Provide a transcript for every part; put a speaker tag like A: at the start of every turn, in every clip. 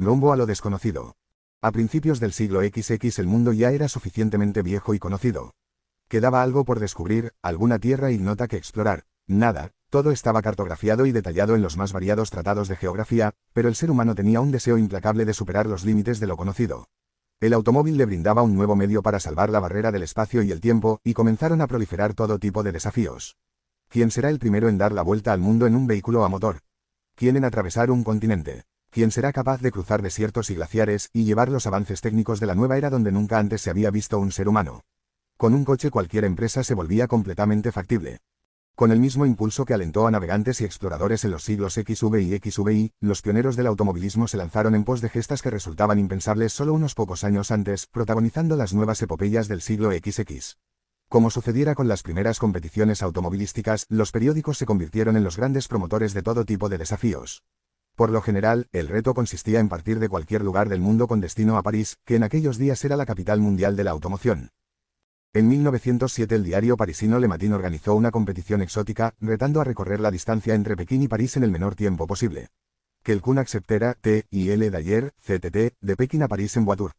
A: rumbo a lo desconocido. A principios del siglo XX el mundo ya era suficientemente viejo y conocido. Quedaba algo por descubrir, alguna tierra ignota que explorar. Nada, todo estaba cartografiado y detallado en los más variados tratados de geografía, pero el ser humano tenía un deseo implacable de superar los límites de lo conocido. El automóvil le brindaba un nuevo medio para salvar la barrera del espacio y el tiempo, y comenzaron a proliferar todo tipo de desafíos. ¿Quién será el primero en dar la vuelta al mundo en un vehículo a motor? ¿Quién en atravesar un continente? ¿Quién será capaz de cruzar desiertos y glaciares y llevar los avances técnicos de la nueva era donde nunca antes se había visto un ser humano? Con un coche cualquier empresa se volvía completamente factible. Con el mismo impulso que alentó a navegantes y exploradores en los siglos XV y XVI, los pioneros del automovilismo se lanzaron en pos de gestas que resultaban impensables solo unos pocos años antes, protagonizando las nuevas epopeyas del siglo XX. Como sucediera con las primeras competiciones automovilísticas, los periódicos se convirtieron en los grandes promotores de todo tipo de desafíos. Por lo general, el reto consistía en partir de cualquier lugar del mundo con destino a París, que en aquellos días era la capital mundial de la automoción. En 1907 el diario parisino Le Matin organizó una competición exótica, retando a recorrer la distancia entre Pekín y París en el menor tiempo posible. Quelqu'un acceptera T.I.L. d'ailleurs, CTT, de Pekín a París en voiture.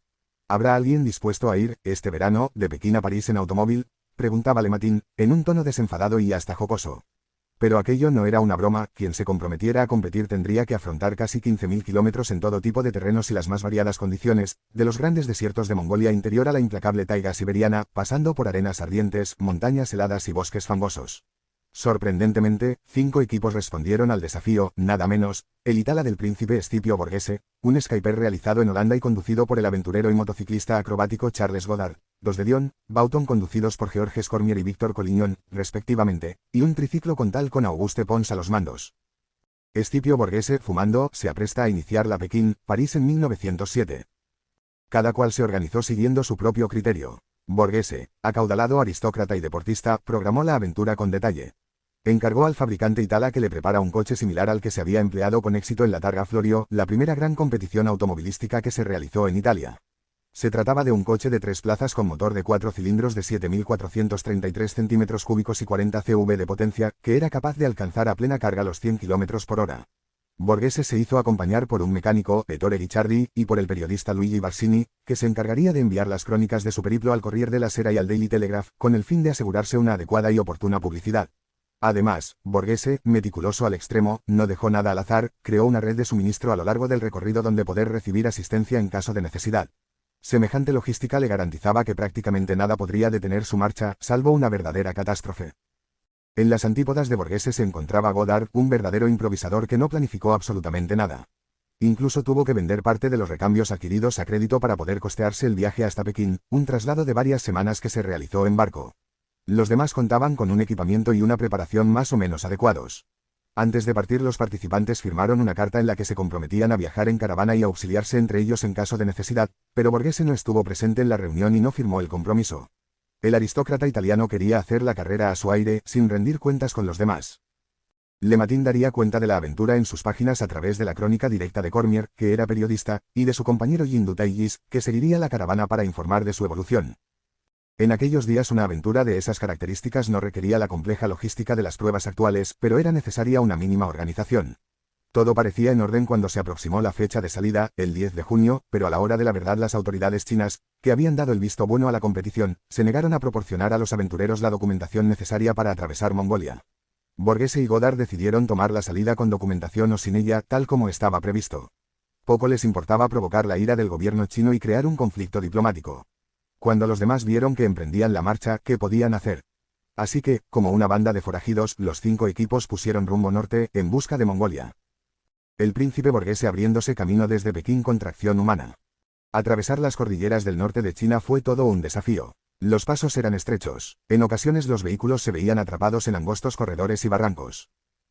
A: ¿Habrá alguien dispuesto a ir, este verano, de Pekín a París en automóvil? Preguntaba Le Matin, en un tono desenfadado y hasta jocoso. Pero aquello no era una broma, quien se comprometiera a competir tendría que afrontar casi 15.000 kilómetros en todo tipo de terrenos y las más variadas condiciones, de los grandes desiertos de Mongolia interior a la implacable taiga siberiana, pasando por arenas ardientes, montañas heladas y bosques fangosos. Sorprendentemente, 5 equipos respondieron al desafío, nada menos, el Itala del príncipe Scipio Borghese, un Skyper realizado en Holanda y conducido por el aventurero y motociclista acrobático Charles Goddard, 2 de Dion, Bauton conducidos por Georges Cormier y Victor Collignon, respectivamente, y un triciclo con Auguste Pons a los mandos. Scipio Borghese, fumando, se apresta a iniciar la Pekín-París en 1907. Cada cual se organizó siguiendo su propio criterio. Borghese, acaudalado aristócrata y deportista, programó la aventura con detalle. Encargó al fabricante Itala que le prepara un coche similar al que se había empleado con éxito en la Targa Florio, la primera gran competición automovilística que se realizó en Italia. Se trataba de un coche de 3 plazas con motor de 4 cilindros de 7.433 centímetros cúbicos y 40 CV de potencia, que era capaz de alcanzar a plena carga los 100 km por hora. Borghese se hizo acompañar por un mecánico, Ettore Guicciardi, y por el periodista Luigi Barsini, que se encargaría de enviar las crónicas de su periplo al Corriere della Sera y al Daily Telegraph, con el fin de asegurarse una adecuada y oportuna publicidad. Además, Borghese, meticuloso al extremo, no dejó nada al azar, creó una red de suministro a lo largo del recorrido donde poder recibir asistencia en caso de necesidad. Semejante logística le garantizaba que prácticamente nada podría detener su marcha, salvo una verdadera catástrofe. En las antípodas de Borghese se encontraba Goddard, un verdadero improvisador que no planificó absolutamente nada. Incluso tuvo que vender parte de los recambios adquiridos a crédito para poder costearse el viaje hasta Pekín, un traslado de varias semanas que se realizó en barco. Los demás contaban con un equipamiento y una preparación más o menos adecuados. Antes de partir los participantes firmaron una carta en la que se comprometían a viajar en caravana y a auxiliarse entre ellos en caso de necesidad, pero Borghese no estuvo presente en la reunión y no firmó el compromiso. El aristócrata italiano quería hacer la carrera a su aire, sin rendir cuentas con los demás. Le Matin daría cuenta de la aventura en sus páginas a través de la crónica directa de Cormier, que era periodista, y de su compañero Jean Duteillis, que seguiría la caravana para informar de su evolución. En aquellos días una aventura de esas características no requería la compleja logística de las pruebas actuales, pero era necesaria una mínima organización. Todo parecía en orden cuando se aproximó la fecha de salida, el 10 de junio, pero a la hora de la verdad las autoridades chinas, que habían dado el visto bueno a la competición, se negaron a proporcionar a los aventureros la documentación necesaria para atravesar Mongolia. Borghese y Goddard decidieron tomar la salida con documentación o sin ella, tal como estaba previsto. Poco les importaba provocar la ira del gobierno chino y crear un conflicto diplomático. Cuando los demás vieron que emprendían la marcha, ¿qué podían hacer? Así que, como una banda de forajidos, los 5 equipos pusieron rumbo norte, en busca de Mongolia. El príncipe Borghese abriéndose camino desde Pekín con tracción humana. Atravesar las cordilleras del norte de China fue todo un desafío. Los pasos eran estrechos. En ocasiones los vehículos se veían atrapados en angostos corredores y barrancos.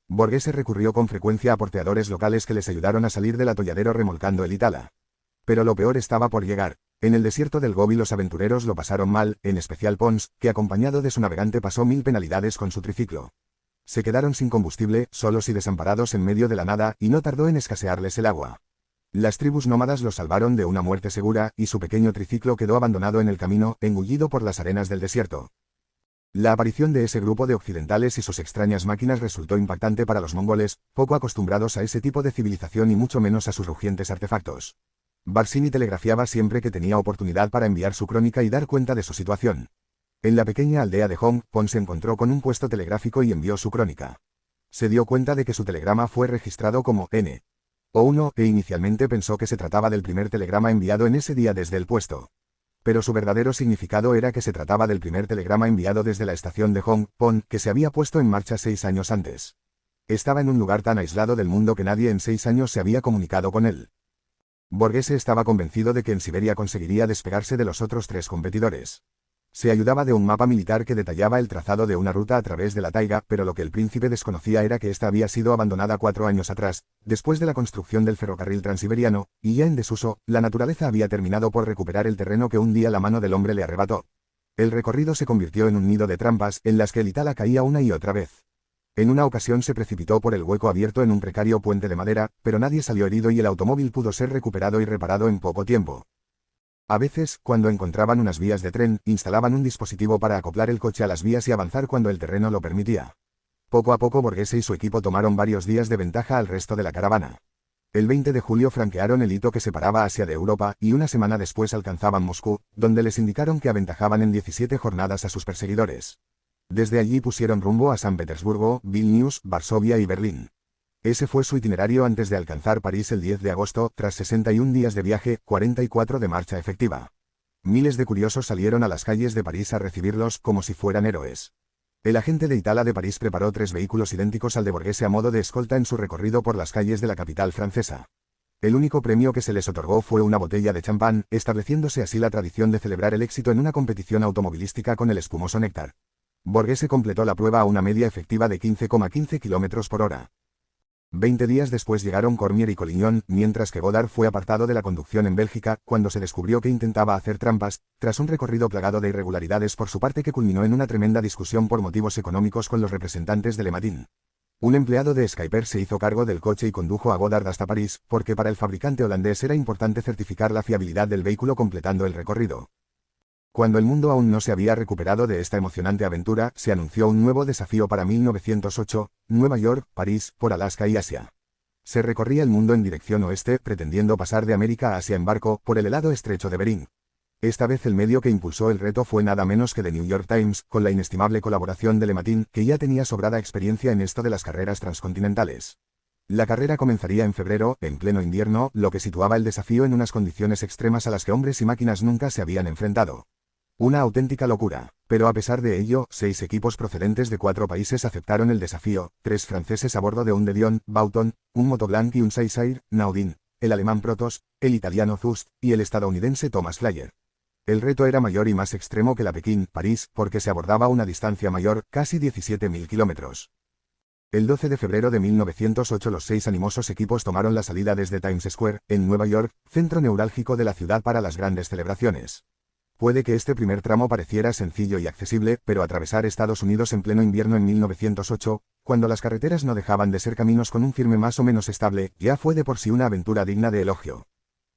A: Borghese recurrió con frecuencia a porteadores locales que les ayudaron a salir del atolladero remolcando el Itala. Pero lo peor estaba por llegar. En el desierto del Gobi los aventureros lo pasaron mal, en especial Pons, que acompañado de su navegante pasó 1000 penalidades con su triciclo. Se quedaron sin combustible, solos y desamparados en medio de la nada, y no tardó en escasearles el agua. Las tribus nómadas los salvaron de una muerte segura, y su pequeño triciclo quedó abandonado en el camino, engullido por las arenas del desierto. La aparición de ese grupo de occidentales y sus extrañas máquinas resultó impactante para los mongoles, poco acostumbrados a ese tipo de civilización y mucho menos a sus rugientes artefactos. Barsini telegrafiaba siempre que tenía oportunidad para enviar su crónica y dar cuenta de su situación. En la pequeña aldea de Hong Kong se encontró con un puesto telegráfico y envió su crónica. Se dio cuenta de que su telegrama fue registrado como N. o 1 e inicialmente pensó que se trataba del primer telegrama enviado en ese día desde el puesto. Pero su verdadero significado era que se trataba del primer telegrama enviado desde la estación de Hong Kong que se había puesto en marcha 6 años antes. Estaba en un lugar tan aislado del mundo que nadie en 6 años se había comunicado con él. Borghese estaba convencido de que en Siberia conseguiría despegarse de los otros 3 competidores. Se ayudaba de un mapa militar que detallaba el trazado de una ruta a través de la taiga, pero lo que el príncipe desconocía era que esta había sido abandonada 4 años atrás, después de la construcción del ferrocarril transiberiano, y ya en desuso, la naturaleza había terminado por recuperar el terreno que un día la mano del hombre le arrebató. El recorrido se convirtió en un nido de trampas, en las que el Itala caía una y otra vez. En una ocasión se precipitó por el hueco abierto en un precario puente de madera, pero nadie salió herido y el automóvil pudo ser recuperado y reparado en poco tiempo. A veces, cuando encontraban unas vías de tren, instalaban un dispositivo para acoplar el coche a las vías y avanzar cuando el terreno lo permitía. Poco a poco Borghese y su equipo tomaron varios días de ventaja al resto de la caravana. El 20 de julio franquearon el hito que separaba Asia de Europa, y una semana después alcanzaban Moscú, donde les indicaron que aventajaban en 17 jornadas a sus perseguidores. Desde allí pusieron rumbo a San Petersburgo, Vilnius, Varsovia y Berlín. Ese fue su itinerario antes de alcanzar París el 10 de agosto, tras 61 días de viaje, 44 de marcha efectiva. Miles de curiosos salieron a las calles de París a recibirlos como si fueran héroes. El agente de Itala de París preparó 3 vehículos idénticos al de Borghese a modo de escolta en su recorrido por las calles de la capital francesa. El único premio que se les otorgó fue una botella de champán, estableciéndose así la tradición de celebrar el éxito en una competición automovilística con el espumoso néctar. Borghese completó la prueba a una media efectiva de 15,15 km por hora. 20 días después llegaron Cormier y Collignon, mientras que Godard fue apartado de la conducción en Bélgica, cuando se descubrió que intentaba hacer trampas, tras un recorrido plagado de irregularidades por su parte que culminó en una tremenda discusión por motivos económicos con los representantes de Le Matin. Un empleado de Skyper se hizo cargo del coche y condujo a Godard hasta París, porque para el fabricante holandés era importante certificar la fiabilidad del vehículo completando el recorrido. Cuando el mundo aún no se había recuperado de esta emocionante aventura, se anunció un nuevo desafío para 1908, Nueva York, París, por Alaska y Asia. Se recorría el mundo en dirección oeste, pretendiendo pasar de América a Asia en barco, por el helado estrecho de Bering. Esta vez el medio que impulsó el reto fue nada menos que The New York Times, con la inestimable colaboración de Le Matin, que ya tenía sobrada experiencia en esto de las carreras transcontinentales. La carrera comenzaría en febrero, en pleno invierno, lo que situaba el desafío en unas condiciones extremas a las que hombres y máquinas nunca se habían enfrentado. Una auténtica locura, pero a pesar de ello, 6 equipos procedentes de 4 países aceptaron el desafío, 3 franceses a bordo de un De Dion, Bauton, un Motoblanc y un Saisir, Naudin, el alemán Protos, el italiano Zust, y el estadounidense Thomas Flyer. El reto era mayor y más extremo que la Pekín-París, porque se abordaba una distancia mayor, casi 17.000 kilómetros. El 12 de febrero de 1908 los 6 animosos equipos tomaron la salida desde Times Square, en Nueva York, centro neurálgico de la ciudad para las grandes celebraciones. Puede que este primer tramo pareciera sencillo y accesible, pero atravesar Estados Unidos en pleno invierno en 1908, cuando las carreteras no dejaban de ser caminos con un firme más o menos estable, ya fue de por sí una aventura digna de elogio.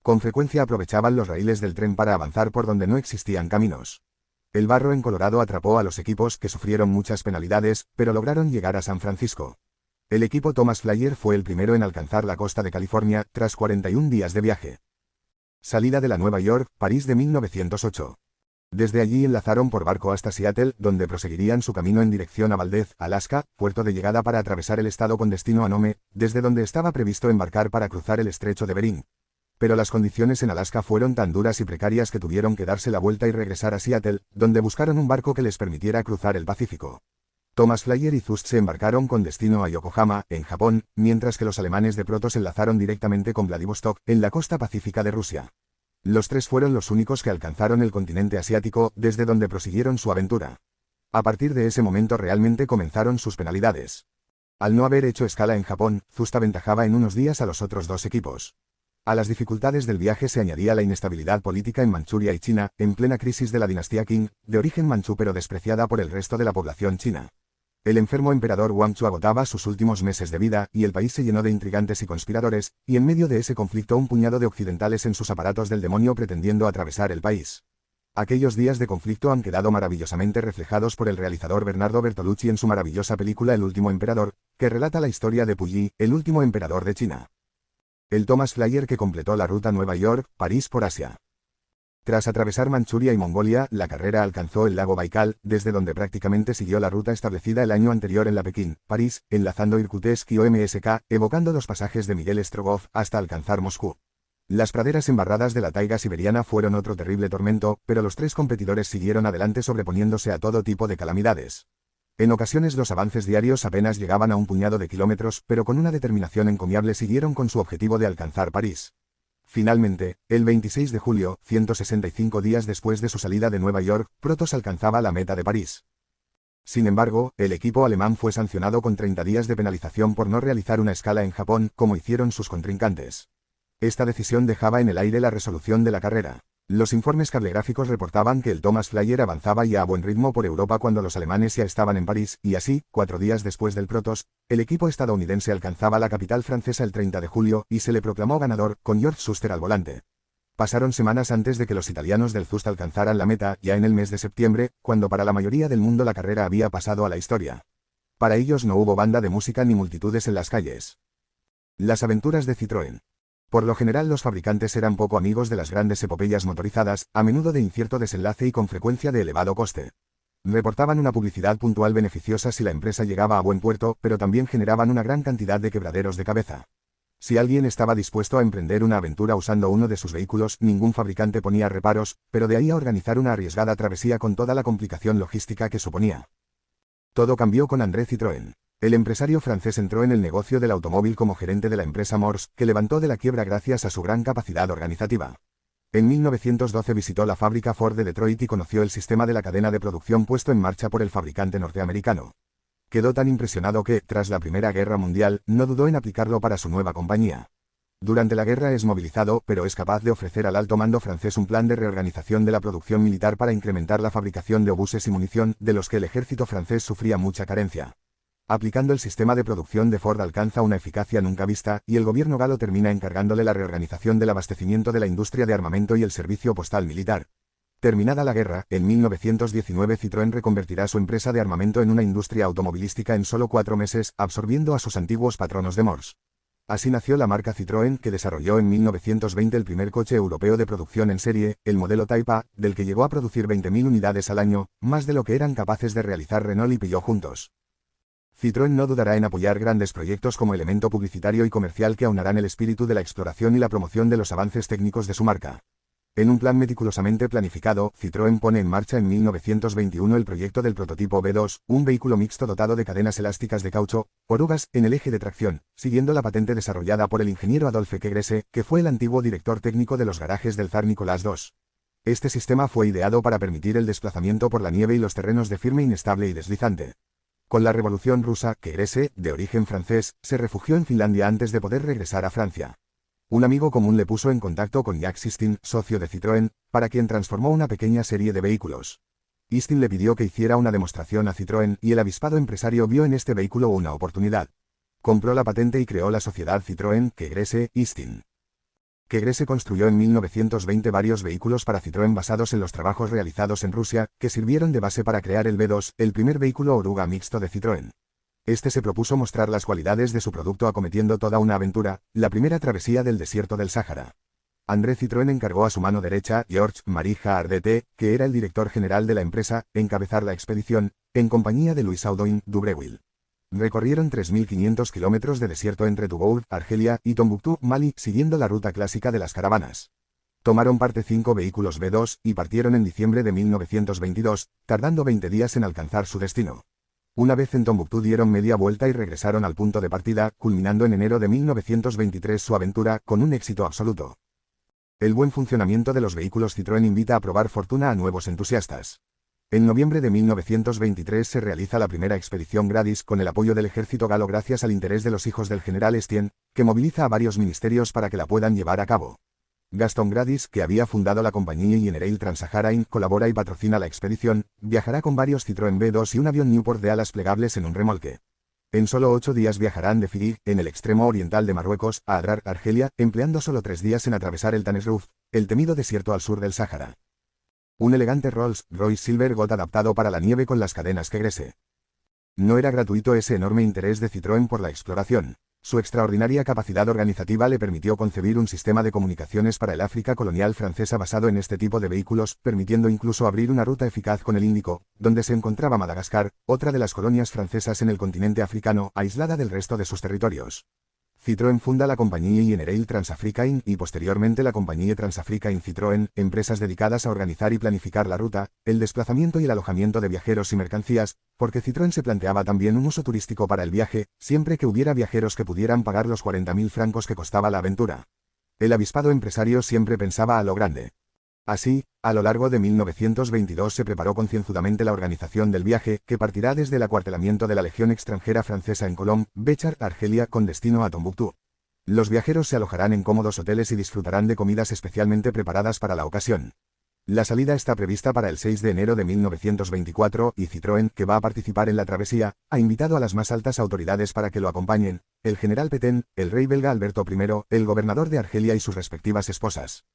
A: Con frecuencia aprovechaban los raíles del tren para avanzar por donde no existían caminos. El barro en Colorado atrapó a los equipos que sufrieron muchas penalidades, pero lograron llegar a San Francisco. El equipo Thomas Flyer fue el primero en alcanzar la costa de California, tras 41 días de viaje. Salida de la Nueva York, París de 1908. Desde allí enlazaron por barco hasta Seattle, donde proseguirían su camino en dirección a Valdez, Alaska, puerto de llegada para atravesar el estado con destino a Nome, desde donde estaba previsto embarcar para cruzar el estrecho de Bering. Pero las condiciones en Alaska fueron tan duras y precarias que tuvieron que darse la vuelta y regresar a Seattle, donde buscaron un barco que les permitiera cruzar el Pacífico. Thomas Flyer y Zust se embarcaron con destino a Yokohama, en Japón, mientras que los alemanes de Protos enlazaron directamente con Vladivostok, en la costa pacífica de Rusia. Los 3 fueron los únicos que alcanzaron el continente asiático, desde donde prosiguieron su aventura. A partir de ese momento realmente comenzaron sus penalidades. Al no haber hecho escala en Japón, Zust aventajaba en unos días a los otros 2 equipos. A las dificultades del viaje se añadía la inestabilidad política en Manchuria y China, en plena crisis de la dinastía Qing, de origen manchú pero despreciada por el resto de la población china. El enfermo emperador Guangxu agotaba sus últimos meses de vida, y el país se llenó de intrigantes y conspiradores, y en medio de ese conflicto un puñado de occidentales en sus aparatos del demonio pretendiendo atravesar el país. Aquellos días de conflicto han quedado maravillosamente reflejados por el realizador Bernardo Bertolucci en su maravillosa película El último emperador, que relata la historia de Puyi, el último emperador de China. El Thomas Flyer que completó la ruta Nueva York-París por Asia. Tras atravesar Manchuria y Mongolia, la carrera alcanzó el lago Baikal, desde donde prácticamente siguió la ruta establecida el año anterior en la Pekín-París, enlazando Irkutsk y OMSK, evocando los pasajes de Miguel Strogoff, hasta alcanzar Moscú. Las praderas embarradas de la taiga siberiana fueron otro terrible tormento, pero los tres competidores siguieron adelante sobreponiéndose a todo tipo de calamidades. En ocasiones los avances diarios apenas llegaban a un puñado de kilómetros, pero con una determinación encomiable siguieron con su objetivo de alcanzar París. Finalmente, el 26 de julio, 165 días después de su salida de Nueva York, Protos alcanzaba la meta de París. Sin embargo, el equipo alemán fue sancionado con 30 días de penalización por no realizar una escala en Japón, como hicieron sus contrincantes. Esta decisión dejaba en el aire la resolución de la carrera. Los informes cablegráficos reportaban que el Thomas Flyer avanzaba ya a buen ritmo por Europa cuando los alemanes ya estaban en París, y así, 4 días después del Protos, el equipo estadounidense alcanzaba la capital francesa el 30 de julio, y se le proclamó ganador, con George Schuster al volante. Pasaron semanas antes de que los italianos del Zust alcanzaran la meta, ya en el mes de septiembre, cuando para la mayoría del mundo la carrera había pasado a la historia. Para ellos no hubo banda de música ni multitudes en las calles. Las aventuras de Citroën. Por lo general los fabricantes eran poco amigos de las grandes epopeyas motorizadas, a menudo de incierto desenlace y con frecuencia de elevado coste. Reportaban una publicidad puntual beneficiosa si la empresa llegaba a buen puerto, pero también generaban una gran cantidad de quebraderos de cabeza. Si alguien estaba dispuesto a emprender una aventura usando uno de sus vehículos, ningún fabricante ponía reparos, pero de ahí a organizar una arriesgada travesía con toda la complicación logística que suponía. Todo cambió con André Citroën. El empresario francés entró en el negocio del automóvil como gerente de la empresa Mors, que levantó de la quiebra gracias a su gran capacidad organizativa. En 1912 visitó la fábrica Ford de Detroit y conoció el sistema de la cadena de producción puesto en marcha por el fabricante norteamericano. Quedó tan impresionado que, tras la Primera Guerra Mundial, no dudó en aplicarlo para su nueva compañía. Durante la guerra es movilizado, pero es capaz de ofrecer al alto mando francés un plan de reorganización de la producción militar para incrementar la fabricación de obuses y munición, de los que el ejército francés sufría mucha carencia. Aplicando el sistema de producción de Ford alcanza una eficacia nunca vista, y el gobierno galo termina encargándole la reorganización del abastecimiento de la industria de armamento y el servicio postal militar. Terminada la guerra, en 1919 Citroën reconvertirá su empresa de armamento en una industria automovilística en solo 4 meses, absorbiendo a sus antiguos patronos de Mors. Así nació la marca Citroën, que desarrolló en 1920 el primer coche europeo de producción en serie, el modelo Type A, del que llegó a producir 20.000 unidades al año, más de lo que eran capaces de realizar Renault y Peugeot juntos. Citroën no dudará en apoyar grandes proyectos como elemento publicitario y comercial que aunarán el espíritu de la exploración y la promoción de los avances técnicos de su marca. En un plan meticulosamente planificado, Citroën pone en marcha en 1921 el proyecto del prototipo B2, un vehículo mixto dotado de cadenas elásticas de caucho, orugas, en el eje de tracción, siguiendo la patente desarrollada por el ingeniero Adolphe Kegresse, que fue el antiguo director técnico de los garajes del zar Nicolás II. Este sistema fue ideado para permitir el desplazamiento por la nieve y los terrenos de firme inestable y deslizante. Con la Revolución Rusa, Kegresse, de origen francés, se refugió en Finlandia antes de poder regresar a Francia. Un amigo común le puso en contacto con Jacques Istin, socio de Citroën, para quien transformó una pequeña serie de vehículos. Istin le pidió que hiciera una demostración a Citroën y el avispado empresario vio en este vehículo una oportunidad. Compró la patente y creó la sociedad Citroën Kegresse-Istin. Kegresse construyó en 1920 varios vehículos para Citroën basados en los trabajos realizados en Rusia, que sirvieron de base para crear el B2, el primer vehículo oruga mixto de Citroën. Este se propuso mostrar las cualidades de su producto acometiendo toda una aventura, la primera travesía del desierto del Sáhara. André Citroën encargó a su mano derecha, Georges-Marie Ardete, que era el director general de la empresa, encabezar la expedición, en compañía de Louis-Audouin du Breuil. Recorrieron 3.500 kilómetros de desierto entre Toubou, Argelia, y Tombuctú, Mali, siguiendo la ruta clásica de las caravanas. Tomaron parte 5 vehículos B2, y partieron en diciembre de 1922, tardando 20 días en alcanzar su destino. Una vez en Tombuctú dieron media vuelta y regresaron al punto de partida, culminando en enero de 1923 su aventura, con un éxito absoluto. El buen funcionamiento de los vehículos Citroën invita a probar fortuna a nuevos entusiastas. En noviembre de 1923 se realiza la primera expedición Gradis con el apoyo del ejército galo gracias al interés de los hijos del general Estienne, que moviliza a varios ministerios para que la puedan llevar a cabo. Gaston Gradis, que había fundado la compañía General Trans-Saharain, colabora y patrocina la expedición, viajará con varios Citroën B2 y un avión Newport de alas plegables en un remolque. En solo 8 días viajarán de Fidi, en el extremo oriental de Marruecos, a Adrar, Argelia, empleando solo 3 días en atravesar el Tanesruf, el temido desierto al sur del Sáhara. Un elegante Rolls-Royce Silver Gold adaptado para la nieve con las cadenas que grese. No era gratuito ese enorme interés de Citroën por la exploración. Su extraordinaria capacidad organizativa le permitió concebir un sistema de comunicaciones para el África colonial francesa basado en este tipo de vehículos, permitiendo incluso abrir una ruta eficaz con el Índico, donde se encontraba Madagascar, otra de las colonias francesas en el continente africano, aislada del resto de sus territorios. Citroën funda la compañía Generale Transafricaine y posteriormente la compañía Transafricaine Citroën, empresas dedicadas a organizar y planificar la ruta, el desplazamiento y el alojamiento de viajeros y mercancías, porque Citroën se planteaba también un uso turístico para el viaje, siempre que hubiera viajeros que pudieran pagar los 40.000 francos que costaba la aventura. El avispado empresario siempre pensaba a lo grande. Así, a lo largo de 1922 se preparó concienzudamente la organización del viaje, que partirá desde el acuartelamiento de la Legión extranjera francesa en Colomb, Béchar, Argelia, con destino a Tombuctú. Los viajeros se alojarán en cómodos hoteles y disfrutarán de comidas especialmente preparadas para la ocasión. La salida está prevista para el 6 de enero de 1924 y Citroën, que va a participar en la travesía, ha invitado a las más altas autoridades para que lo acompañen, el general Petain, el rey belga Alberto I, el gobernador de Argelia y sus respectivas esposas.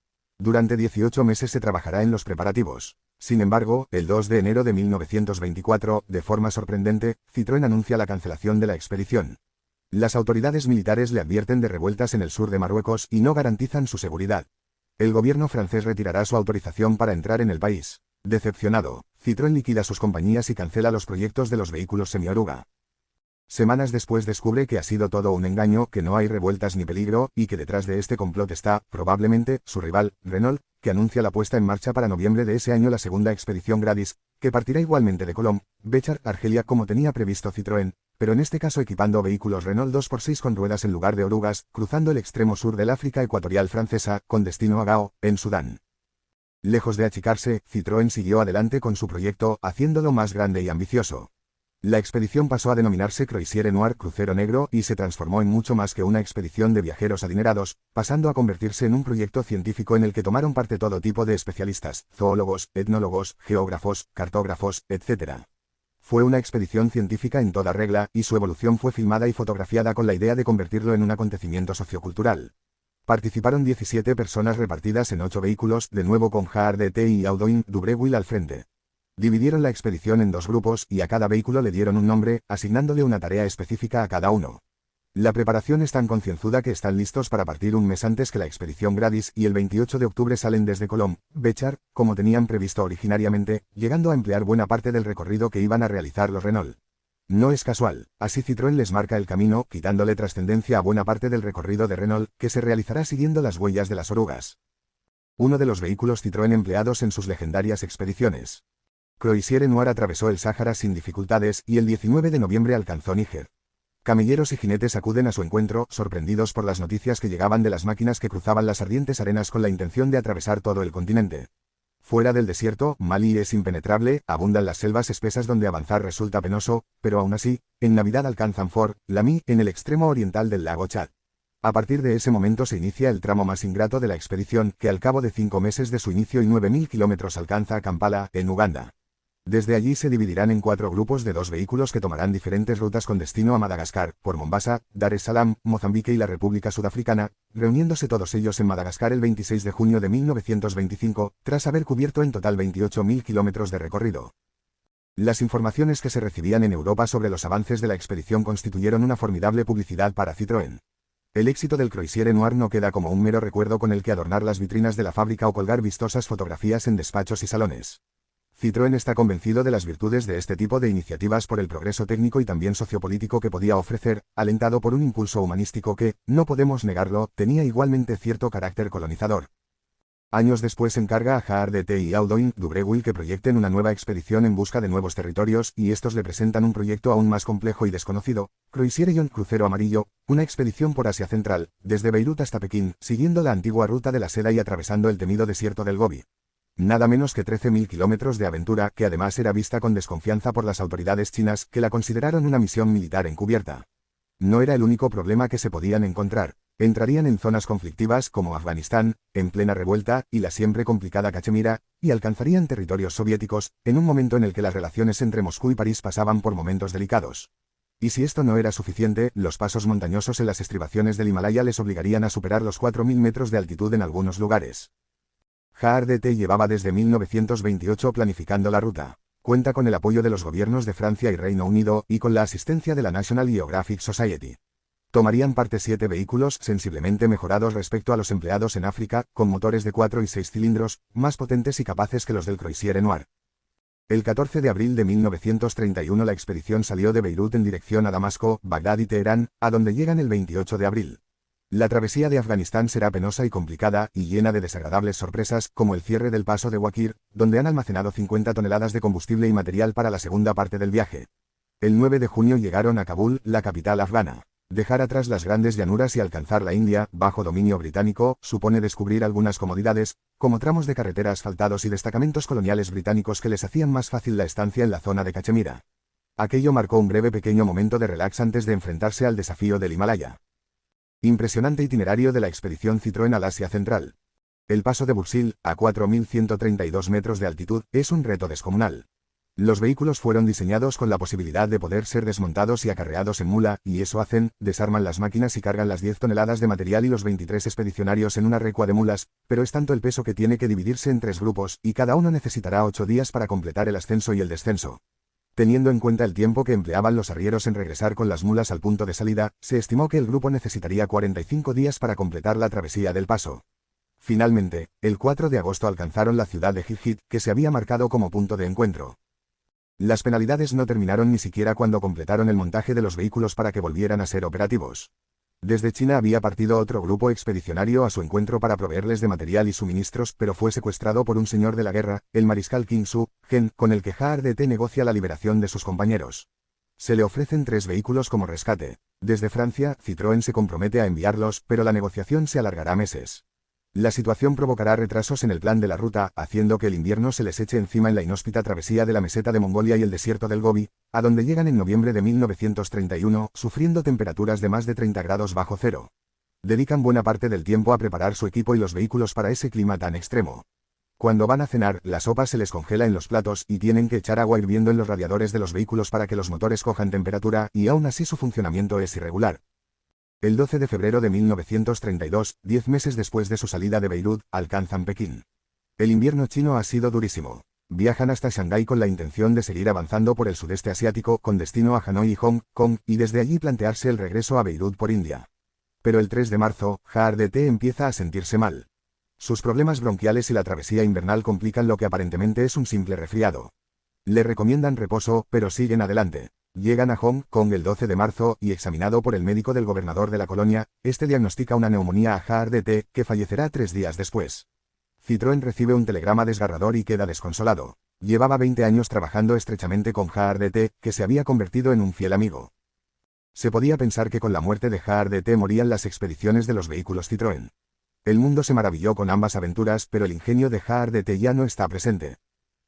A: Durante 18 meses se trabajará en los preparativos. Sin embargo, el 2 de enero de 1924, de forma sorprendente, Citroën anuncia la cancelación de la expedición. Las autoridades militares le advierten de revueltas en el sur de Marruecos y no garantizan su seguridad. El gobierno francés retirará su autorización para entrar en el país. Decepcionado, Citroën liquida sus compañías y cancela los proyectos de los vehículos semioruga. Semanas después descubre que ha sido todo un engaño, que no hay revueltas ni peligro, y que detrás de este complot está, probablemente, su rival, Renault, que anuncia la puesta en marcha para noviembre de ese año la segunda expedición Gradis, que partirá igualmente de Colomb, Béchar, Argelia como tenía previsto Citroën, pero en este caso equipando vehículos Renault 2x6 con ruedas en lugar de orugas, cruzando el extremo sur del África ecuatorial francesa, con destino a Gao, en Sudán. Lejos de achicarse, Citroën siguió adelante con su proyecto, haciéndolo más grande y ambicioso. La expedición pasó a denominarse Croisière Noir Crucero Negro y se transformó en mucho más que una expedición de viajeros adinerados, pasando a convertirse en un proyecto científico en el que tomaron parte todo tipo de especialistas, zoólogos, etnólogos, geógrafos, cartógrafos, etc. Fue una expedición científica en toda regla, y su evolución fue filmada y fotografiada con la idea de convertirlo en un acontecimiento sociocultural. Participaron 17 personas repartidas en 8 vehículos, de nuevo con JRDT y Audouin Dubreuil al frente. Dividieron la expedición en 2 grupos y a cada vehículo le dieron un nombre, asignándole una tarea específica a cada uno. La preparación es tan concienzuda que están listos para partir un mes antes que la expedición Gradis y el 28 de octubre salen desde Colomb, Béchar, como tenían previsto originariamente, llegando a emplear buena parte del recorrido que iban a realizar los Renault. No es casual, así Citroën les marca el camino, quitándole trascendencia a buena parte del recorrido de Renault, que se realizará siguiendo las huellas de las orugas. Uno de los vehículos Citroën empleados en sus legendarias expediciones. Croisière Noir atravesó el Sáhara sin dificultades y el 19 de noviembre alcanzó Níger. Camelleros y jinetes acuden a su encuentro, sorprendidos por las noticias que llegaban de las máquinas que cruzaban las ardientes arenas con la intención de atravesar todo el continente. Fuera del desierto, Mali es impenetrable, abundan las selvas espesas donde avanzar resulta penoso, pero aún así, en Navidad alcanzan Fort Lamy, en el extremo oriental del lago Chad. A partir de ese momento se inicia el tramo más ingrato de la expedición, que al cabo de 5 meses de su inicio y 9.000 kilómetros alcanza Kampala, en Uganda. Desde allí se dividirán en 4 grupos de 2 vehículos que tomarán diferentes rutas con destino a Madagascar, por Mombasa, Dar es Salaam, Mozambique y la República Sudafricana, reuniéndose todos ellos en Madagascar el 26 de junio de 1925, tras haber cubierto en total 28.000 kilómetros de recorrido. Las informaciones que se recibían en Europa sobre los avances de la expedición constituyeron una formidable publicidad para Citroën. El éxito del Croisière Noir no queda como un mero recuerdo con el que adornar las vitrinas de la fábrica o colgar vistosas fotografías en despachos y salones. Citroën está convencido de las virtudes de este tipo de iniciativas por el progreso técnico y también sociopolítico que podía ofrecer, alentado por un impulso humanístico que, no podemos negarlo, tenía igualmente cierto carácter colonizador. Años después encarga a JRDT y Audouin Dubreuil que proyecten una nueva expedición en busca de nuevos territorios y estos le presentan un proyecto aún más complejo y desconocido, Croisière Crucero Amarillo, una expedición por Asia Central, desde Beirut hasta Pekín, siguiendo la antigua ruta de la seda y atravesando el temido desierto del Gobi. Nada menos que 13.000 kilómetros de aventura que además era vista con desconfianza por las autoridades chinas que la consideraron una misión militar encubierta. No era el único problema que se podían encontrar. Entrarían en zonas conflictivas como Afganistán, en plena revuelta, y la siempre complicada Cachemira, y alcanzarían territorios soviéticos, en un momento en el que las relaciones entre Moscú y París pasaban por momentos delicados. Y si esto no era suficiente, los pasos montañosos en las estribaciones del Himalaya les obligarían a superar los 4.000 metros de altitud en algunos lugares. HARDT llevaba desde 1928 planificando la ruta. Cuenta con el apoyo de los gobiernos de Francia y Reino Unido y con la asistencia de la National Geographic Society. Tomarían parte 7 vehículos sensiblemente mejorados respecto a los empleados en África, con motores de 4 y 6 cilindros, más potentes y capaces que los del Croisière Noir. El 14 de abril de 1931 la expedición salió de Beirut en dirección a Damasco, Bagdad y Teherán, a donde llegan el 28 de abril. La travesía de Afganistán será penosa y complicada y llena de desagradables sorpresas, como el cierre del paso de Wakir, donde han almacenado 50 toneladas de combustible y material para la segunda parte del viaje. El 9 de junio llegaron a Kabul, la capital afgana. Dejar atrás las grandes llanuras y alcanzar la India, bajo dominio británico, supone descubrir algunas comodidades, como tramos de carretera asfaltados y destacamentos coloniales británicos que les hacían más fácil la estancia en la zona de Cachemira. Aquello marcó un breve pequeño momento de relax antes de enfrentarse al desafío del Himalaya. Impresionante itinerario de la expedición Citroën al Asia Central. El paso de Bursil, a 4.132 metros de altitud, es un reto descomunal. Los vehículos fueron diseñados con la posibilidad de poder ser desmontados y acarreados en mula, y eso hacen, desarman las máquinas y cargan las 10 toneladas de material y los 23 expedicionarios en una recua de mulas, pero es tanto el peso que tiene que dividirse en 3 grupos, y cada uno necesitará 8 días para completar el ascenso y el descenso. Teniendo en cuenta el tiempo que empleaban los arrieros en regresar con las mulas al punto de salida, se estimó que el grupo necesitaría 45 días para completar la travesía del paso. Finalmente, el 4 de agosto alcanzaron la ciudad de Gilgit, que se había marcado como punto de encuentro. Las penalidades no terminaron ni siquiera cuando completaron el montaje de los vehículos para que volvieran a ser operativos. Desde China había partido otro grupo expedicionario a su encuentro para proveerles de material y suministros, pero fue secuestrado por un señor de la guerra, el mariscal Qin Su Gen, con el que HARDT negocia la liberación de sus compañeros. Se le ofrecen 3 vehículos como rescate. Desde Francia, Citroën se compromete a enviarlos, pero la negociación se alargará meses. La situación provocará retrasos en el plan de la ruta, haciendo que el invierno se les eche encima en la inhóspita travesía de la meseta de Mongolia y el desierto del Gobi, a donde llegan en noviembre de 1931, sufriendo temperaturas de más de 30 grados bajo cero. Dedican buena parte del tiempo a preparar su equipo y los vehículos para ese clima tan extremo. Cuando van a cenar, la sopa se les congela en los platos y tienen que echar agua hirviendo en los radiadores de los vehículos para que los motores cojan temperatura, y aún así su funcionamiento es irregular. El 12 de febrero de 1932, 10 meses después de su salida de Beirut, alcanzan Pekín. El invierno chino ha sido durísimo. Viajan hasta Shanghái con la intención de seguir avanzando por el sudeste asiático con destino a Hanoi y Hong Kong, y desde allí plantearse el regreso a Beirut por India. Pero el 3 de marzo, HARDT empieza a sentirse mal. Sus problemas bronquiales y la travesía invernal complican lo que aparentemente es un simple resfriado. Le recomiendan reposo, pero siguen adelante. Llegan a Hong Kong el 12 de marzo y examinado por el médico del gobernador de la colonia, este diagnostica una neumonía a HARDT, que fallecerá 3 días después. Citroën recibe un telegrama desgarrador y queda desconsolado. Llevaba 20 años trabajando estrechamente con HARDT, que se había convertido en un fiel amigo. Se podía pensar que con la muerte de HARDT morían las expediciones de los vehículos Citroën. El mundo se maravilló con ambas aventuras, pero el ingenio de HARDT ya no está presente.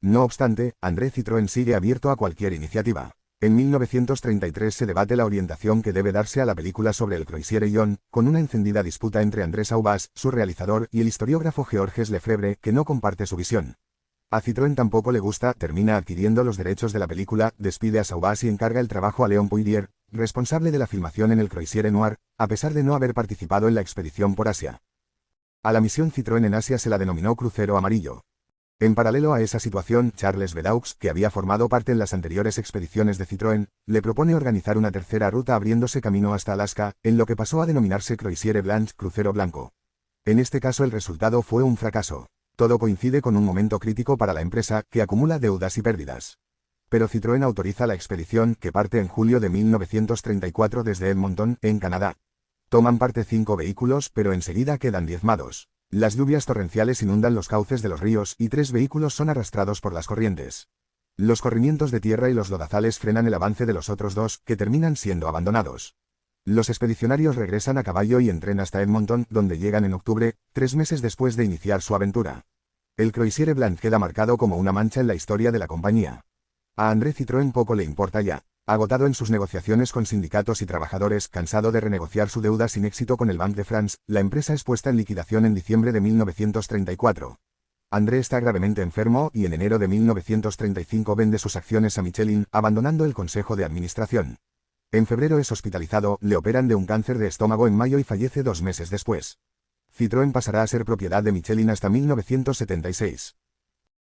A: No obstante, André Citroën sigue abierto a cualquier iniciativa. En 1933 se debate la orientación que debe darse a la película sobre el Croisière Lion, con una encendida disputa entre André Saubas, su realizador, y el historiógrafo Georges Lefebvre, que no comparte su visión. A Citroën tampoco le gusta, termina adquiriendo los derechos de la película, despide a Saubas y encarga el trabajo a Léon Poirier, responsable de la filmación en el Croisière Noir, a pesar de no haber participado en la expedición por Asia. A la misión Citroën en Asia se la denominó Crucero Amarillo. En paralelo a esa situación, Charles Bedaux, que había formado parte en las anteriores expediciones de Citroën, le propone organizar una tercera ruta abriéndose camino hasta Alaska, en lo que pasó a denominarse Croisière Blanche, Crucero Blanco. En este caso el resultado fue un fracaso. Todo coincide con un momento crítico para la empresa, que acumula deudas y pérdidas. Pero Citroën autoriza la expedición, que parte en julio de 1934 desde Edmonton, en Canadá. Toman parte 5 vehículos, pero enseguida quedan diezmados. Las lluvias torrenciales inundan los cauces de los ríos y 3 vehículos son arrastrados por las corrientes. Los corrimientos de tierra y los lodazales frenan el avance de los otros 2, que terminan siendo abandonados. Los expedicionarios regresan a caballo y en tren hasta Edmonton, donde llegan en octubre, 3 meses después de iniciar su aventura. El Croisière Blanche queda marcado como una mancha en la historia de la compañía. A André Citroën poco le importa ya. Agotado en sus negociaciones con sindicatos y trabajadores, cansado de renegociar su deuda sin éxito con el Banque de France, la empresa es puesta en liquidación en diciembre de 1934. André está gravemente enfermo y en enero de 1935 vende sus acciones a Michelin, abandonando el consejo de administración. En febrero es hospitalizado, le operan de un cáncer de estómago en mayo y fallece 2 meses después. Citroën pasará a ser propiedad de Michelin hasta 1976.